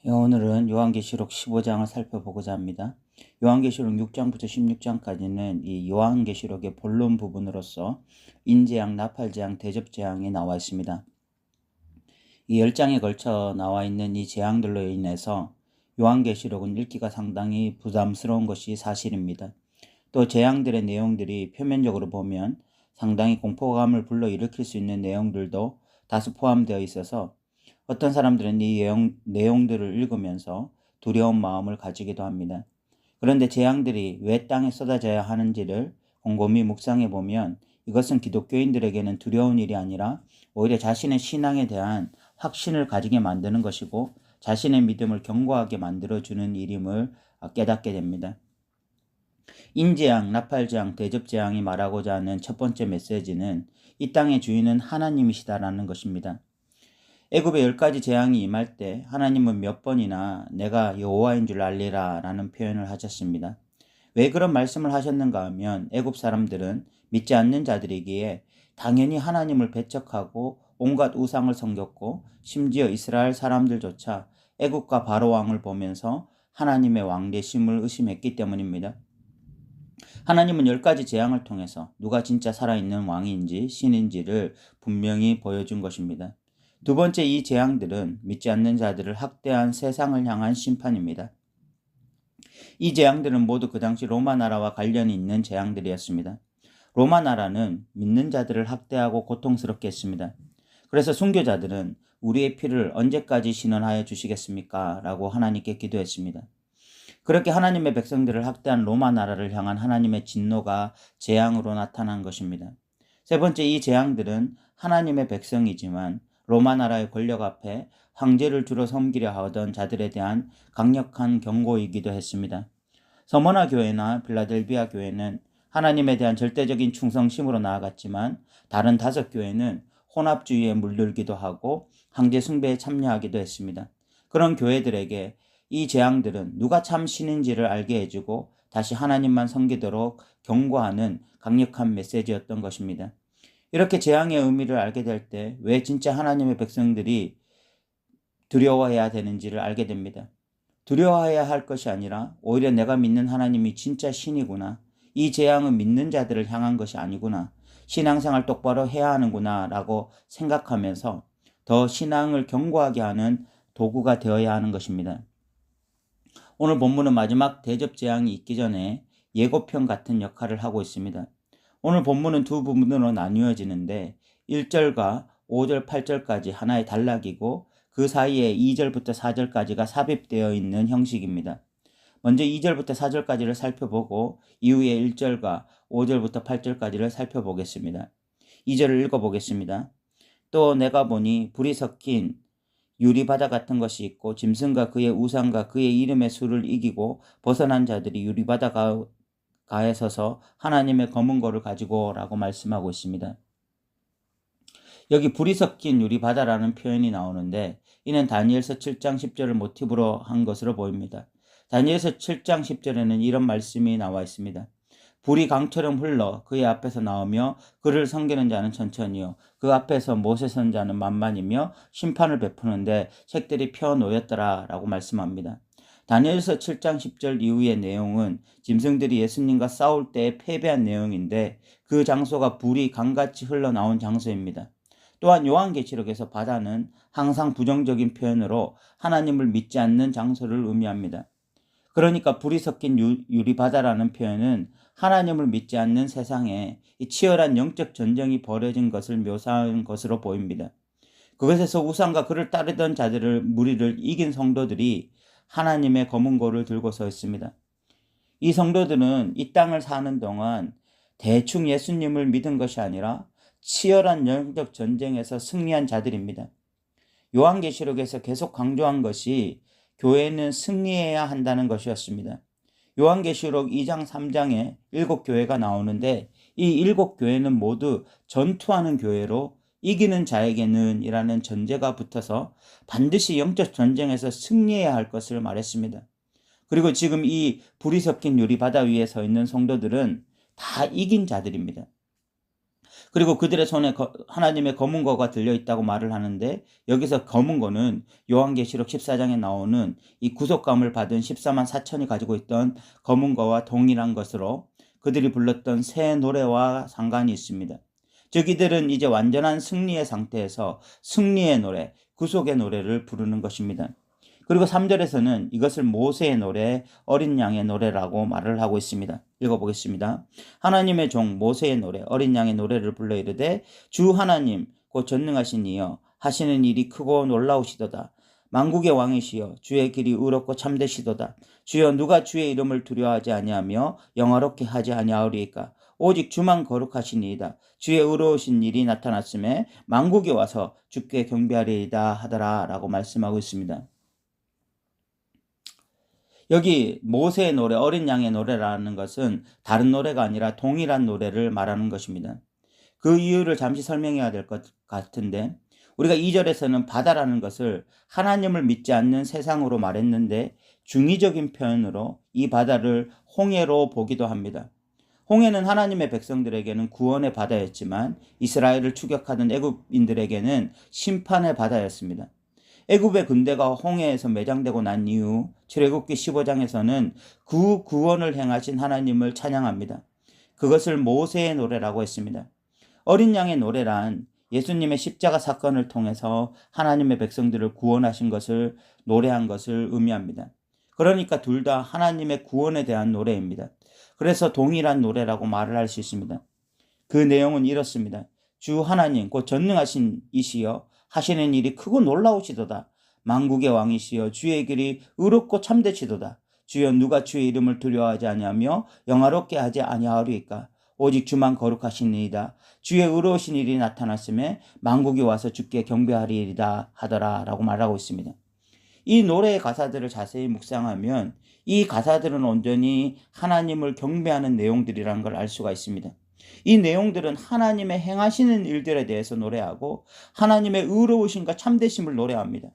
오늘은 요한계시록 15장을 살펴보고자 합니다. 요한계시록 6장부터 16장까지는 이 요한계시록의 본론 부분으로서 인재앙, 나팔재앙, 대접재앙이 나와 있습니다. 이 10장에 걸쳐 나와 있는 이 재앙들로 인해서 요한계시록은 읽기가 상당히 부담스러운 것이 사실입니다. 또 재앙들의 내용들이 표면적으로 보면 상당히 공포감을 불러일으킬 수 있는 내용들도 다수 포함되어 있어서 어떤 사람들은 이 내용들을 읽으면서 두려운 마음을 가지기도 합니다. 그런데 재앙들이 왜 땅에 쏟아져야 하는지를 곰곰이 묵상해 보면 이것은 기독교인들에게는 두려운 일이 아니라 오히려 자신의 신앙에 대한 확신을 가지게 만드는 것이고 자신의 믿음을 견고하게 만들어주는 일임을 깨닫게 됩니다. 인재앙, 나팔재앙, 대접재앙이 말하고자 하는 첫 번째 메시지는 이 땅의 주인은 하나님이시다라는 것입니다. 애굽의 10가지 재앙이 임할 때 하나님은 몇 번이나 내가 여호와인 줄 알리라 라는 표현을 하셨습니다. 왜 그런 말씀을 하셨는가 하면 애굽 사람들은 믿지 않는 자들이기에 당연히 하나님을 배척하고 온갖 우상을 섬겼고 심지어 이스라엘 사람들조차 애굽과 바로 왕을 보면서 하나님의 왕되심을 의심했기 때문입니다. 하나님은 10가지 재앙을 통해서 누가 진짜 살아있는 왕인지 신인지를 분명히 보여준 것입니다. 두 번째, 이 재앙들은 믿지 않는 자들을 학대한 세상을 향한 심판입니다. 이 재앙들은 모두 그 당시 로마 나라와 관련이 있는 재앙들이었습니다. 로마 나라는 믿는 자들을 학대하고 고통스럽게 했습니다. 그래서 순교자들은 우리의 피를 언제까지 신원하여 주시겠습니까? 라고 하나님께 기도했습니다. 그렇게 하나님의 백성들을 학대한 로마 나라를 향한 하나님의 진노가 재앙으로 나타난 것입니다. 세 번째, 이 재앙들은 하나님의 백성이지만 로마 나라의 권력 앞에 황제를 주로 섬기려 하던 자들에 대한 강력한 경고이기도 했습니다. 서머나 교회나 빌라델비아 교회는 하나님에 대한 절대적인 충성심으로 나아갔지만 다른 5교회는 혼합주의에 물들기도 하고 황제 숭배에 참여하기도 했습니다. 그런 교회들에게 이 재앙들은 누가 참 신인지를 알게 해주고 다시 하나님만 섬기도록 경고하는 강력한 메시지였던 것입니다. 이렇게 재앙의 의미를 알게 될 때 왜 진짜 하나님의 백성들이 두려워해야 되는지를 알게 됩니다. 두려워해야 할 것이 아니라 오히려 내가 믿는 하나님이 진짜 신이구나. 이 재앙은 믿는 자들을 향한 것이 아니구나. 신앙생활 똑바로 해야 하는구나 라고 생각하면서 더 신앙을 견고하게 하는 도구가 되어야 하는 것입니다. 오늘 본문은 마지막 대접 재앙이 있기 전에 예고편 같은 역할을 하고 있습니다. 오늘 본문은 두 부분으로 나뉘어지는데 1절과 5절, 8절까지 하나의 단락이고 그 사이에 2절부터 4절까지가 삽입되어 있는 형식입니다. 먼저 2절부터 4절까지를 살펴보고 이후에 1절과 5절부터 8절까지를 살펴보겠습니다. 2절을 읽어보겠습니다. 또 내가 보니 불이 섞인 유리바다 같은 것이 있고 짐승과 그의 우상과 그의 이름의 수를 이기고 벗어난 자들이 유리바다 가에 서서 하나님의 검은 고를 가지고 라고 말씀하고 있습니다. 여기 불이 섞인 유리바다라는 표현이 나오는데 이는 다니엘서 7장 10절을 모티브로 한 것으로 보입니다. 다니엘서 7장 10절에는 이런 말씀이 나와 있습니다. 불이 강처럼 흘러 그의 앞에서 나오며 그를 섬기는 자는 천천히요 그 앞에서 못에 선 자는 만만이며 심판을 베푸는데 책들이 펴 놓였더라 라고 말씀합니다. 다니엘서 7장 10절 이후의 내용은 짐승들이 예수님과 싸울 때 패배한 내용인데 그 장소가 불이 강같이 흘러나온 장소입니다. 또한 요한계시록에서 바다는 항상 부정적인 표현으로 하나님을 믿지 않는 장소를 의미합니다. 그러니까 불이 섞인 유리바다라는 표현은 하나님을 믿지 않는 세상에 치열한 영적 전쟁이 벌어진 것을 묘사한 것으로 보입니다. 그것에서 우상과 그를 따르던 자들을 무리를 이긴 성도들이 하나님의 검은 고를 들고 서 있습니다. 이 성도들은 이 땅을 사는 동안 대충 예수님을 믿은 것이 아니라 치열한 영적 전쟁에서 승리한 자들입니다. 요한계시록에서 계속 강조한 것이 교회는 승리해야 한다는 것이었습니다. 요한계시록 2장 3장에 7교회가 나오는데 이 7교회는 모두 전투하는 교회로 이기는 자에게는 이라는 전제가 붙어서 반드시 영적 전쟁에서 승리해야 할 것을 말했습니다. 그리고 지금 이 불이 섞인 유리바다 위에 서 있는 성도들은 다 이긴 자들입니다. 그리고 그들의 손에 하나님의 검은 거가 들려있다고 말을 하는데, 여기서 검은 거는 요한계시록 14장에 나오는 이 구속감을 받은 14만 4천이 가지고 있던 검은 거와 동일한 것으로 그들이 불렀던 새 노래와 상관이 있습니다. 즉 이들은 이제 완전한 승리의 상태에서 승리의 노래, 구속의 노래를 부르는 것입니다. 그리고 3절에서는 이것을 모세의 노래, 어린 양의 노래라고 말을 하고 있습니다. 읽어보겠습니다. 하나님의 종 모세의 노래, 어린 양의 노래를 불러 이르되 주 하나님 곧 전능하신 이여 하시는 일이 크고 놀라우시도다. 만국의 왕이시여 주의 길이 의롭고 참되시도다. 주여 누가 주의 이름을 두려워하지 아니하며 영화롭게 하지 아니하오리이까. 오직 주만 거룩하시니이다. 주의 의로우신 일이 나타났음에 만국이 와서 주께 경배하리이다 하더라 라고 말씀하고 있습니다. 여기 모세의 노래, 어린 양의 노래라는 것은 다른 노래가 아니라 동일한 노래를 말하는 것입니다. 그 이유를 잠시 설명해야 될 것 같은데, 우리가 2절에서는 바다라는 것을 하나님을 믿지 않는 세상으로 말했는데 중의적인 표현으로 이 바다를 홍해로 보기도 합니다. 홍해는 하나님의 백성들에게는 구원의 바다였지만 이스라엘을 추격하던 애굽인들에게는 심판의 바다였습니다. 애굽의 군대가 홍해에서 매장되고 난 이후 출애굽기 15장에서는 그 구원을 행하신 하나님을 찬양합니다. 그것을 모세의 노래라고 했습니다. 어린 양의 노래란 예수님의 십자가 사건을 통해서 하나님의 백성들을 구원하신 것을 노래한 것을 의미합니다. 그러니까 둘 다 하나님의 구원에 대한 노래입니다. 그래서 동일한 노래라고 말을 할 수 있습니다. 그 내용은 이렇습니다. 주 하나님 곧 전능하신 이시여 하시는 일이 크고 놀라우시도다. 만국의 왕이시여 주의 길이 의롭고 참되시도다. 주여 누가 주의 이름을 두려워하지 아니하며 영화롭게 하지 아니하리이까. 오직 주만 거룩하시니이다. 주의 의로우신 일이 나타났음에 만국이 와서 주께 경배하리이다 하더라 라고 말하고 있습니다. 이 노래의 가사들을 자세히 묵상하면 이 가사들은 온전히 하나님을 경배하는 내용들이라는 걸 알 수가 있습니다. 이 내용들은 하나님의 행하시는 일들에 대해서 노래하고 하나님의 의로우심과 참되심을 노래합니다.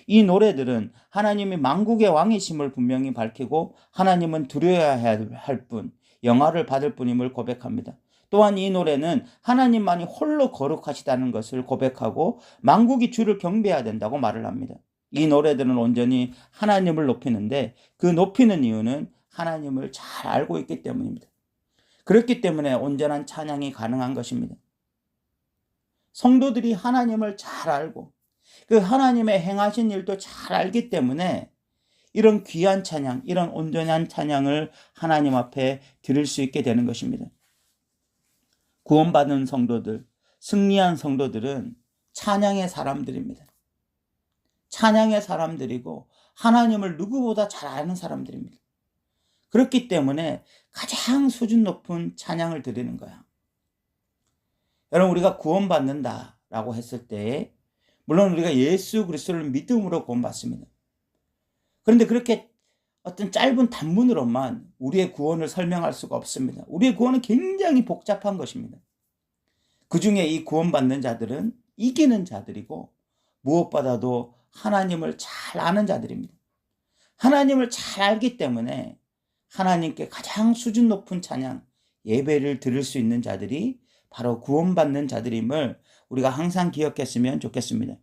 이 노래들은 하나님이 만국의 왕이심을 분명히 밝히고 하나님은 두려워야 할 분, 영화를 받을 분임을 고백합니다. 또한 이 노래는 하나님만이 홀로 거룩하시다는 것을 고백하고 만국이 주를 경배해야 된다고 말을 합니다. 이 노래들은 온전히 하나님을 높이는데 그 높이는 이유는 하나님을 잘 알고 있기 때문입니다. 그렇기 때문에 온전한 찬양이 가능한 것입니다. 성도들이 하나님을 잘 알고 그 하나님의 행하신 일도 잘 알기 때문에 이런 귀한 찬양, 이런 온전한 찬양을 하나님 앞에 드릴 수 있게 되는 것입니다. 구원받은 성도들, 승리한 성도들은 찬양의 사람들입니다. 찬양의 사람들이고 하나님을 누구보다 잘 아는 사람들입니다. 그렇기 때문에 가장 수준 높은 찬양을 드리는 거야. 여러분, 우리가 구원받는다라고 했을 때 물론 우리가 예수 그리스도를 믿음으로 구원받습니다. 그런데 그렇게 어떤 짧은 단문으로만 우리의 구원을 설명할 수가 없습니다. 우리의 구원은 굉장히 복잡한 것입니다. 그 중에 이 구원받는 자들은 이기는 자들이고 무엇보다도 하나님을 잘 아는 자들입니다. 하나님을 잘 알기 때문에 하나님께 가장 수준 높은 찬양, 예배를 드릴 수 있는 자들이 바로 구원받는 자들임을 우리가 항상 기억했으면 좋겠습니다.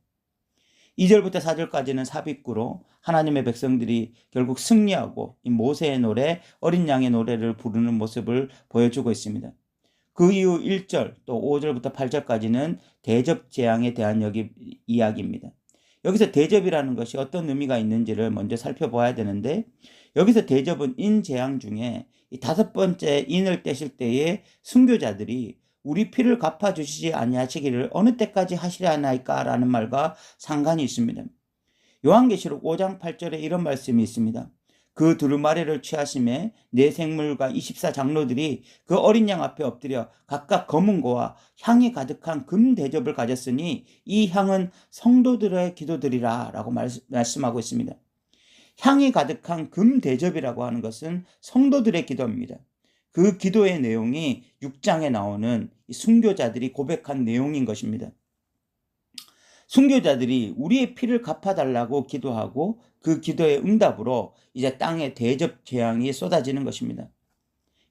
2절부터 4절까지는 삽입구로 하나님의 백성들이 결국 승리하고 이 모세의 노래, 어린 양의 노래를 부르는 모습을 보여주고 있습니다. 그 이후 1절 또 5절부터 8절까지는 대접 재앙에 대한 이야기입니다. 여기서 대접이라는 것이 어떤 의미가 있는지를 먼저 살펴봐야 되는데, 여기서 대접은 인재앙 중에 이 5번째 인을 떼실 때에 순교자들이 우리 피를 갚아주시지 아니하시기를 어느 때까지 하시려나이까 라는 말과 상관이 있습니다. 요한계시록 5장 8절에 이런 말씀이 있습니다. 그 두루마리를 취하심에 네 생물과 24장로들이 그 어린 양 앞에 엎드려 각각 검은 고와 향이 가득한 금 대접을 가졌으니 이 향은 성도들의 기도들이라 라고 말씀하고 있습니다. 향이 가득한 금 대접이라고 하는 것은 성도들의 기도입니다. 그 기도의 내용이 6장에 나오는 순교자들이 고백한 내용인 것입니다. 순교자들이 우리의 피를 갚아달라고 기도하고 그 기도의 응답으로 이제 땅에 대접 재앙이 쏟아지는 것입니다.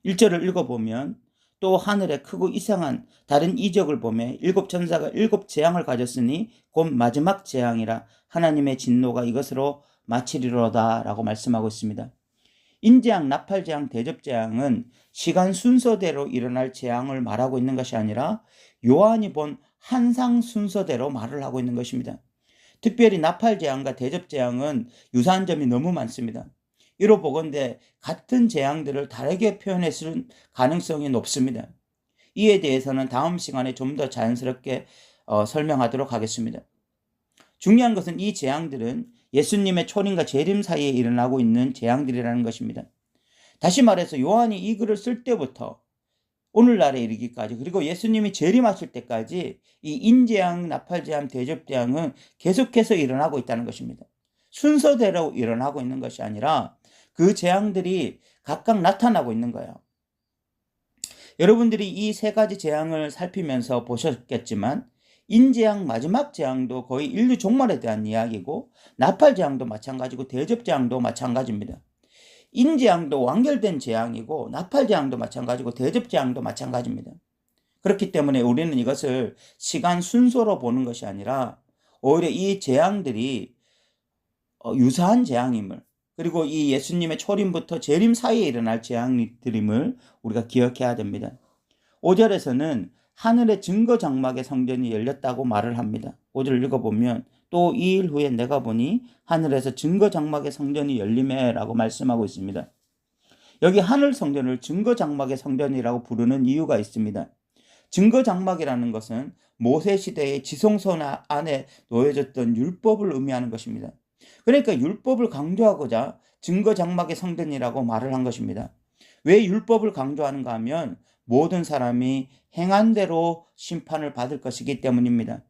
1절을 읽어보면 또 하늘에 크고 이상한 다른 이적을 보매 일곱 천사가 일곱 재앙을 가졌으니 곧 마지막 재앙이라 하나님의 진노가 이것으로 마치리로다 라고 말씀하고 있습니다. 인재앙, 나팔재앙, 대접재앙은 시간 순서대로 일어날 재앙을 말하고 있는 것이 아니라 요한이 본 한상 순서대로 말을 하고 있는 것입니다. 특별히 나팔재앙과 대접재앙은 유사한 점이 너무 많습니다. 이로 보건대 같은 재앙들을 다르게 표현했을 가능성이 높습니다. 이에 대해서는 다음 시간에 좀 더 자연스럽게 설명하도록 하겠습니다. 중요한 것은 이 재앙들은 예수님의 초림과 재림 사이에 일어나고 있는 재앙들이라는 것입니다. 다시 말해서 요한이 이 글을 쓸 때부터 오늘날에 이르기까지, 그리고 예수님이 재림하실 때까지 이 인재앙, 나팔재앙, 대접재앙은 계속해서 일어나고 있다는 것입니다. 순서대로 일어나고 있는 것이 아니라 그 재앙들이 각각 나타나고 있는 거예요. 여러분들이 이 세 가지 재앙을 살피면서 보셨겠지만 인재앙 마지막 재앙도 거의 인류 종말에 대한 이야기고, 나팔재앙도 마찬가지고, 대접재앙도 마찬가지입니다. 인재앙도 완결된 재앙이고, 나팔재앙도 마찬가지고, 대접재앙도 마찬가지입니다. 그렇기 때문에 우리는 이것을 시간 순서로 보는 것이 아니라 오히려 이 재앙들이 유사한 재앙임을, 그리고 이 예수님의 초림부터 재림 사이에 일어날 재앙들임을 우리가 기억해야 됩니다. 5절에서는 하늘의 증거 장막의 성전이 열렸다고 말을 합니다. 5절을 읽어보면 또 2일 후에 내가 보니 하늘에서 증거 장막의 성전이 열리매 라고 말씀하고 있습니다. 여기 하늘 성전을 증거 장막의 성전이라고 부르는 이유가 있습니다. 증거 장막이라는 것은 모세 시대의 지성소 안에 놓여졌던 율법을 의미하는 것입니다. 그러니까 율법을 강조하고자 증거 장막의 성전이라고 말을 한 것입니다. 왜 율법을 강조하는가 하면 모든 사람이 행한 대로 심판을 받을 것이기 때문입니다.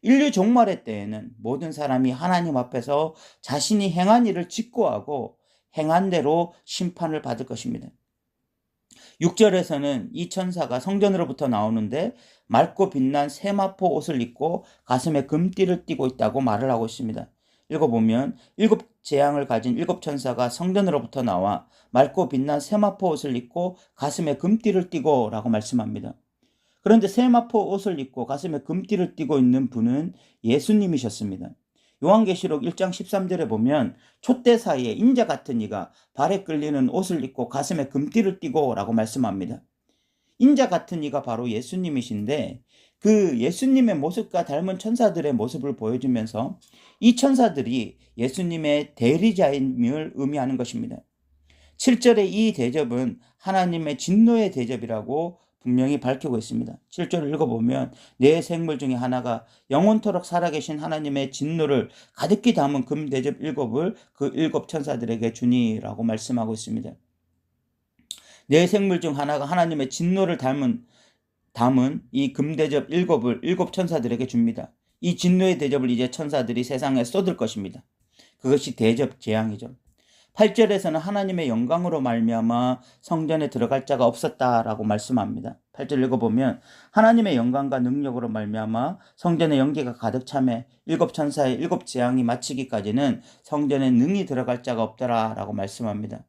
인류 종말의 때에는 모든 사람이 하나님 앞에서 자신이 행한 일을 직고하고 행한 대로 심판을 받을 것입니다. 6절에서는 이 천사가 성전으로부터 나오는데 맑고 빛난 세마포 옷을 입고 가슴에 금띠를 띠고 있다고 말을 하고 있습니다. 읽어보면 일곱 재앙을 가진 일곱 천사가 성전으로부터 나와 맑고 빛난 세마포 옷을 입고 가슴에 금띠를 띠고 라고 말씀합니다. 그런데 세마포 옷을 입고 가슴에 금띠를 띠고 있는 분은 예수님이셨습니다. 요한계시록 1장 13절에 보면 촛대 사이에 인자 같은 이가 발에 끌리는 옷을 입고 가슴에 금띠를 띠고 라고 말씀합니다. 인자 같은 이가 바로 예수님이신데 그 예수님의 모습과 닮은 천사들의 모습을 보여주면서 이 천사들이 예수님의 대리자임을 의미하는 것입니다. 7절의 이 대접은 하나님의 진노의 대접이라고 분명히 밝히고 있습니다. 7절을 읽어보면 네 생물 중에 하나가 영원토록 살아계신 하나님의 진노를 가득히 담은 금대접 일곱을 그 일곱 천사들에게 주니라고 말씀하고 있습니다. 네 생물 중 하나가 하나님의 진노를 담은 이 금대접 일곱을 일곱 천사들에게 줍니다. 이 진노의 대접을 이제 천사들이 세상에 쏟을 것입니다. 그것이 대접 재앙이죠. 8절에서는 하나님의 영광으로 말미암아 성전에 들어갈 자가 없었다라고 말씀합니다. 8절 읽어보면 하나님의 영광과 능력으로 말미암아 성전에 연기가 가득 차매 일곱 천사의 일곱 재앙이 마치기까지는 성전에 능히 들어갈 자가 없더라라고 말씀합니다.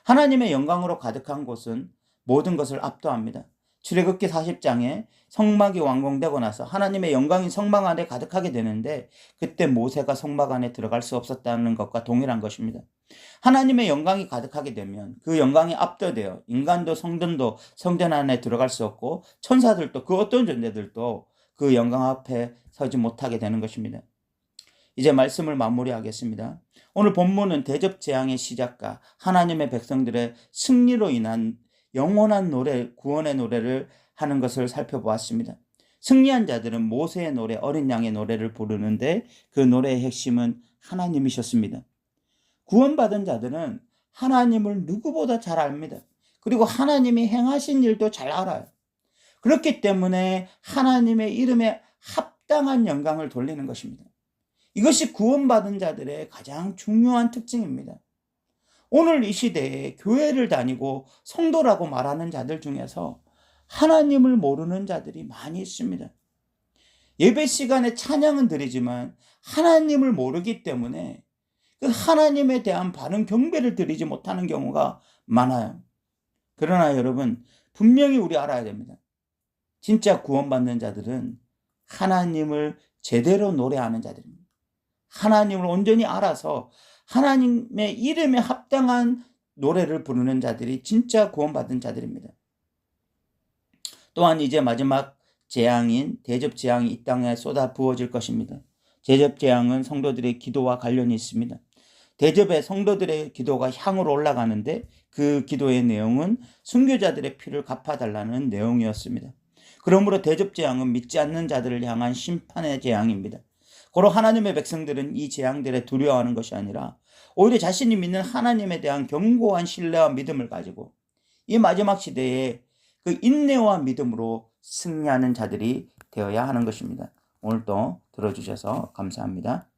하나님의 영광으로 가득한 곳은 모든 것을 압도합니다. 출애굽기 40장에 성막이 완공되고 나서 하나님의 영광이 성막 안에 가득하게 되는데 그때 모세가 성막 안에 들어갈 수 없었다는 것과 동일한 것입니다. 하나님의 영광이 가득하게 되면 그 영광이 압도되어 인간도 성전도 성전 안에 들어갈 수 없고 천사들도 그 어떤 존재들도 그 영광 앞에 서지 못하게 되는 것입니다. 이제 말씀을 마무리하겠습니다. 오늘 본문은 대접 재앙의 시작과 하나님의 백성들의 승리로 인한 영원한 노래, 구원의 노래를 하는 것을 살펴보았습니다. 승리한 자들은 모세의 노래, 어린 양의 노래를 부르는데 그 노래의 핵심은 하나님이셨습니다. 구원받은 자들은 하나님을 누구보다 잘 압니다. 그리고 하나님이 행하신 일도 잘 알아요. 그렇기 때문에 하나님의 이름에 합당한 영광을 돌리는 것입니다. 이것이 구원받은 자들의 가장 중요한 특징입니다. 오늘 이 시대에 교회를 다니고 성도라고 말하는 자들 중에서 하나님을 모르는 자들이 많이 있습니다. 예배 시간에 찬양은 드리지만 하나님을 모르기 때문에 그 하나님에 대한 바른 경배를 드리지 못하는 경우가 많아요. 그러나 여러분, 분명히 우리 알아야 됩니다. 진짜 구원받는 자들은 하나님을 제대로 노래하는 자들입니다. 하나님을 온전히 알아서 하나님의 이름에 합당한 노래를 부르는 자들이 진짜 구원받은 자들입니다. 또한 이제 마지막 재앙인 대접재앙이 이 땅에 쏟아 부어질 것입니다. 대접재앙은 성도들의 기도와 관련이 있습니다. 대접에 성도들의 기도가 향으로 올라가는데 그 기도의 내용은 순교자들의 피를 갚아달라는 내용이었습니다. 그러므로 대접재앙은 믿지 않는 자들을 향한 심판의 재앙입니다. 고로 하나님의 백성들은 이 재앙들에 두려워하는 것이 아니라 오히려 자신이 믿는 하나님에 대한 견고한 신뢰와 믿음을 가지고 이 마지막 시대에 그 인내와 믿음으로 승리하는 자들이 되어야 하는 것입니다. 오늘도 들어주셔서 감사합니다.